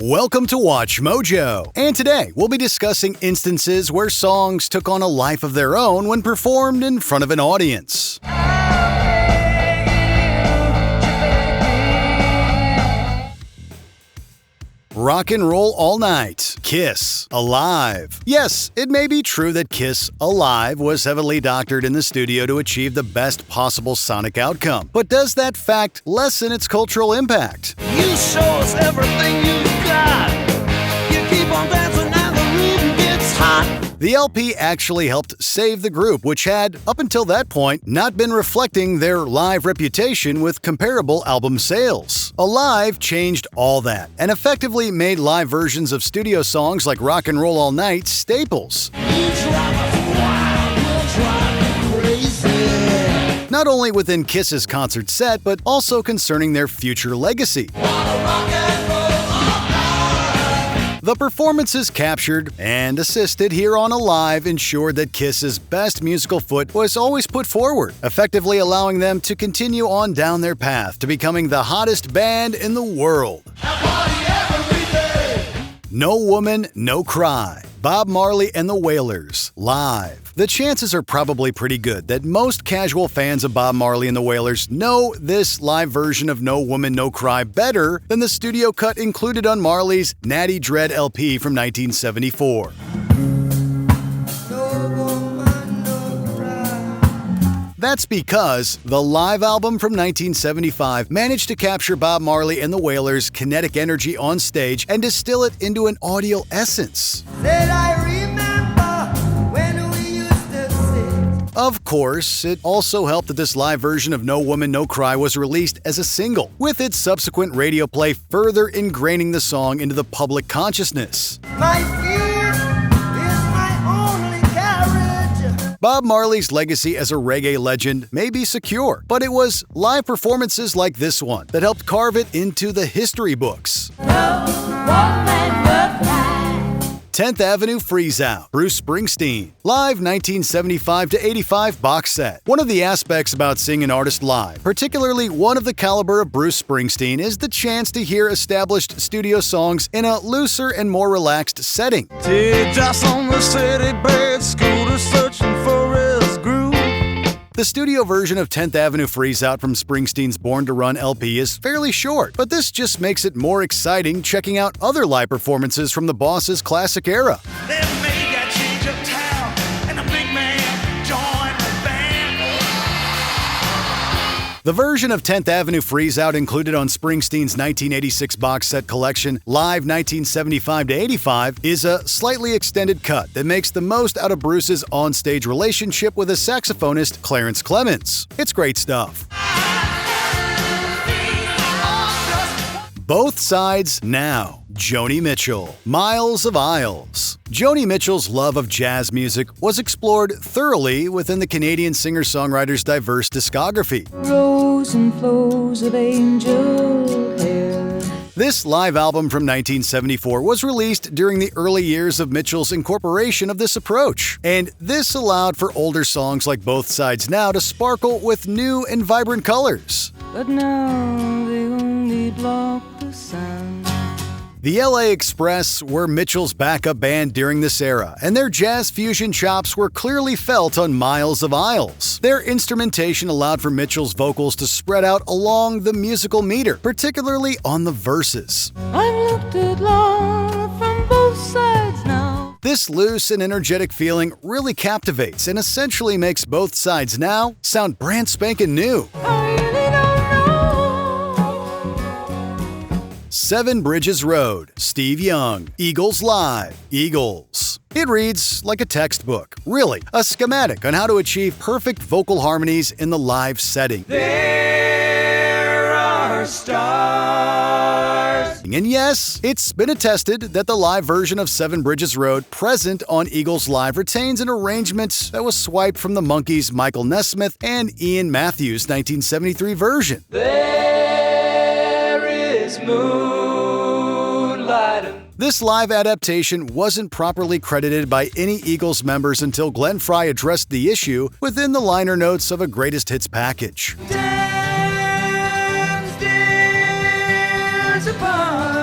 Welcome to Watch Mojo, and today we'll be discussing instances where songs took on a life of their own when performed in front of an audience. Rock and Roll All Nite, Kiss, Alive. Yes, it may be true that Kiss, Alive was heavily doctored in the studio to achieve the best possible sonic outcome. But does that fact lessen its cultural impact? You show us everything you've got. You keep on dancing and the room gets hot. The LP actually helped save the group, which had, up until that point, not been reflecting their live reputation with comparable album sales. Alive changed all that, and effectively made live versions of studio songs like Rock and Roll All Nite staples. Not only within Kiss's concert set, but also concerning their future legacy. The performances captured and assisted here on Alive ensured that Kiss's best musical foot was always put forward, effectively allowing them to continue on down their path to becoming the hottest band in the world. No Woman, No Cry, Bob Marley and the Wailers, live. The chances are probably pretty good that most casual fans of Bob Marley and the Wailers know this live version of No Woman, No Cry better than the studio cut included on Marley's Natty Dread LP from 1974. That's because the live album from 1975 managed to capture Bob Marley and the Wailers' kinetic energy on stage and distill it into an audio essence. Of course, it also helped that this live version of No Woman, No Cry was released as a single, with its subsequent radio play further ingraining the song into the public consciousness. Bob Marley's legacy as a reggae legend may be secure, but it was live performances like this one that helped carve it into the history books. 10th Avenue Freeze Out, Bruce Springsteen, live 1975-85 box set. One of the aspects about seeing an artist live, particularly one of the caliber of Bruce Springsteen, is the chance to hear established studio songs in a looser and more relaxed setting. Just on the city bed, scooter searching for his groove. The studio version of 10th Avenue Freeze Out from Springsteen's Born to Run LP is fairly short, but this just makes it more exciting checking out other live performances from the Boss's classic era. The version of 10th Avenue Freeze Out included on Springsteen's 1986 box set collection, Live 1975-85, is a slightly extended cut that makes the most out of Bruce's on-stage relationship with his saxophonist Clarence Clemens. It's great stuff. Both Sides Now, Joni Mitchell, Miles of Aisles. Joni Mitchell's love of jazz music was explored thoroughly within the Canadian singer-songwriter's diverse discography. Rows and flows of angel hair. This live album from 1974 was released during the early years of Mitchell's incorporation of this approach, and this allowed for older songs like Both Sides Now to sparkle with new and vibrant colors. But now they only block the sun. The LA Express were Mitchell's backup band during this era, and their jazz fusion chops were clearly felt on Miles of Aisles. Their instrumentation allowed for Mitchell's vocals to spread out along the musical meter, particularly on the verses. I've looked at love from both sides now. This loose and energetic feeling really captivates and essentially makes Both Sides Now sound brand spanking new. I really don't know. Seven Bridges Road, Steve Young, Eagles Live, Eagles. It reads like a textbook, really, a schematic on how to achieve perfect vocal harmonies in the live setting. There are stars. And yes, it's been attested that the live version of Seven Bridges Road present on Eagles Live retains an arrangement that was swiped from the Monkees' Michael Nesmith and Ian Matthews' 1973 version. There is moonlight. This live adaptation wasn't properly credited by any Eagles members until Glenn Frey addressed the issue within the liner notes of a greatest hits package. Dance, dance upon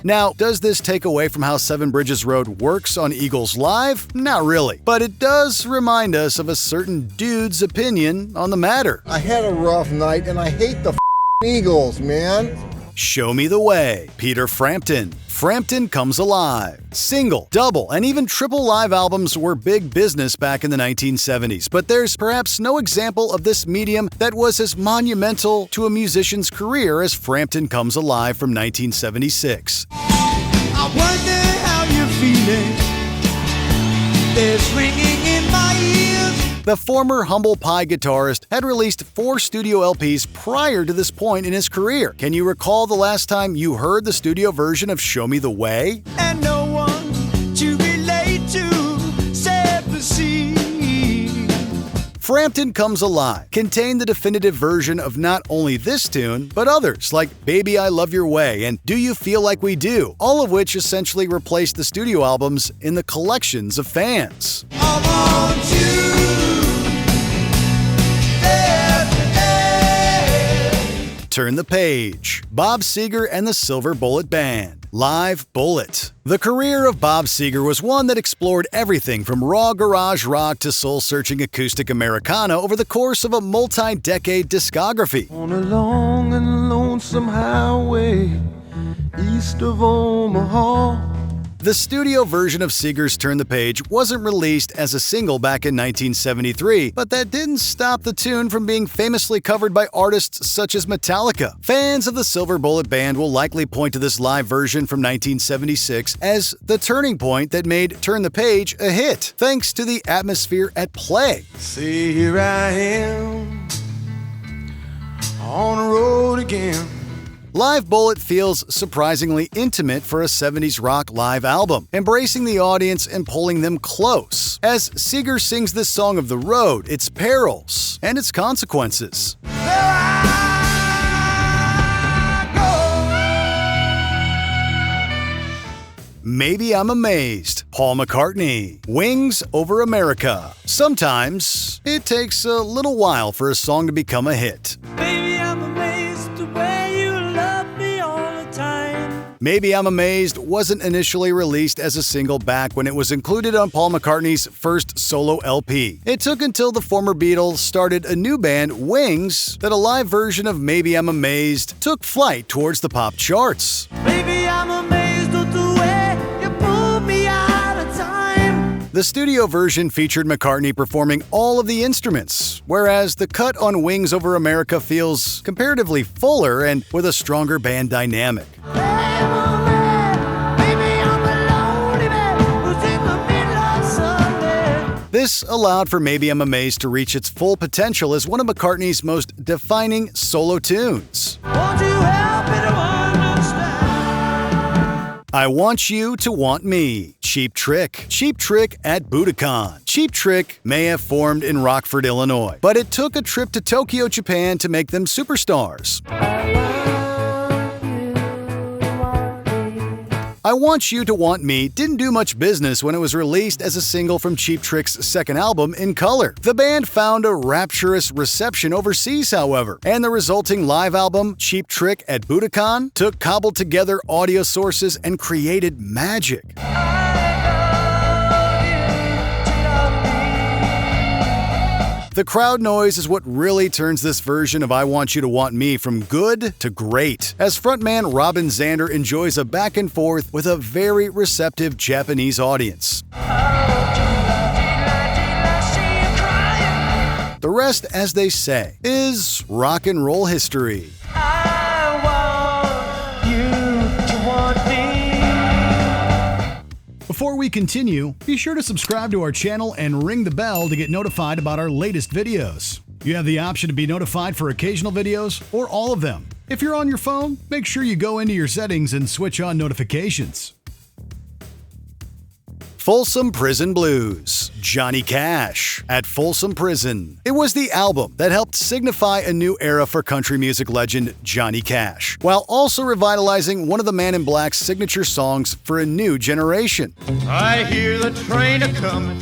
Now, does this take away from how Seven Bridges Road works on Eagles Live? Not really, but it does remind us of a certain dude's opinion on the matter. I had a rough night and I hate the Eagles, man. Show Me the Way, Peter Frampton. Frampton Comes Alive. Single, double, and even triple live albums were big business back in the 1970s, but there's perhaps no example of this medium that was as monumental to a musician's career as Frampton Comes Alive from 1976. I wonder how you're feeling. There's ringing in my ears. The former Humble Pie guitarist had released 4 studio LPs prior to this point in his career. Can you recall the last time you heard the studio version of Show Me the Way? And no one to relate to, sad to see. Frampton Comes Alive contained the definitive version of not only this tune, but others like Baby I Love Your Way and Do You Feel Like We Do, all of which essentially replaced the studio albums in the collections of fans. I want you. Turn the Page, Bob Seger and the Silver Bullet Band. Live Bullet. The career of Bob Seger was one that explored everything from raw garage rock to soul-searching acoustic Americana over the course of a multi-decade discography. On a long and lonesome highway east of Omaha. The studio version of Seger's Turn the Page wasn't released as a single back in 1973, but that didn't stop the tune from being famously covered by artists such as Metallica. Fans of the Silver Bullet Band will likely point to this live version from 1976 as the turning point that made Turn the Page a hit, thanks to the atmosphere at play. See, here I am on the road again. Live Bullet feels surprisingly intimate for a 70s rock live album, embracing the audience and pulling them close. As Seger sings this song of the road, its perils, and its consequences. Maybe I'm Amazed, Paul McCartney. Wings Over America. Sometimes it takes a little while for a song to become a hit. Baby, I'm amazed the way you love me all the time. Maybe I'm Amazed wasn't initially released as a single back when it was included on Paul McCartney's first solo LP. It took until the former Beatles started a new band, Wings, that a live version of Maybe I'm Amazed took flight towards the pop charts. Baby, I'm amazed at the way you pull me out of time. The studio version featured McCartney performing all of the instruments, whereas the cut on Wings Over America feels comparatively fuller and with a stronger band dynamic. This allowed for Maybe I'm Amazed to reach its full potential as one of McCartney's most defining solo tunes. Won't you help me to understand? I Want You to Want Me, Cheap Trick. Cheap Trick at Budokan. Cheap Trick may have formed in Rockford, Illinois, but it took a trip to Tokyo, Japan to make them superstars. I Want You to Want Me didn't do much business when it was released as a single from Cheap Trick's second album, In Color. The band found a rapturous reception overseas, however, and the resulting live album, Cheap Trick at Budokan, took cobbled together audio sources and created magic. The crowd noise is what really turns this version of I Want You to Want Me from good to great, as frontman Robin Zander enjoys a back and forth with a very receptive Japanese audience. The rest, as they say, is rock and roll history. Before we continue, be sure to subscribe to our channel and ring the bell to get notified about our latest videos. You have the option to be notified for occasional videos or all of them. If you're on your phone, make sure you go into your settings and switch on notifications. Folsom Prison Blues, Johnny Cash at Folsom Prison. It was the album that helped signify a new era for country music legend Johnny Cash, while also revitalizing one of the Man in Black's signature songs for a new generation. I hear the train a-comin',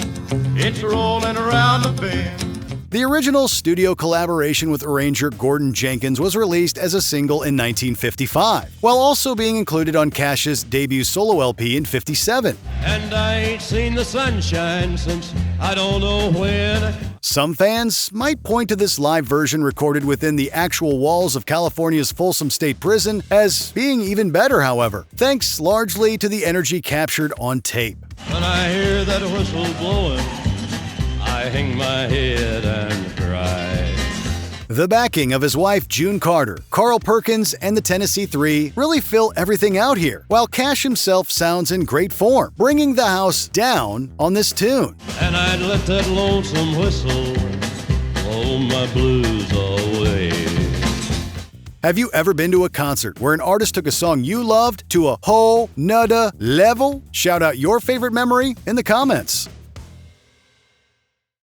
it's rollin' around the bend. The original studio collaboration with arranger Gordon Jenkins was released as a single in 1955, while also being included on Cash's debut solo LP in '57. And I ain't seen the sunshine since I don't know when. Some fans might point to this live version recorded within the actual walls of California's Folsom State Prison as being even better, however, thanks largely to the energy captured on tape. When I hear that whistle blowing, I hang my head and cry. The backing of his wife June Carter, Carl Perkins, and the Tennessee Three really fill everything out here, while Cash himself sounds in great form, bringing the house down on this tune. And I'd let that lonesome whistle blow my blues away. Have you ever been to a concert where an artist took a song you loved to a whole nother level? Shout out your favorite memory in the comments.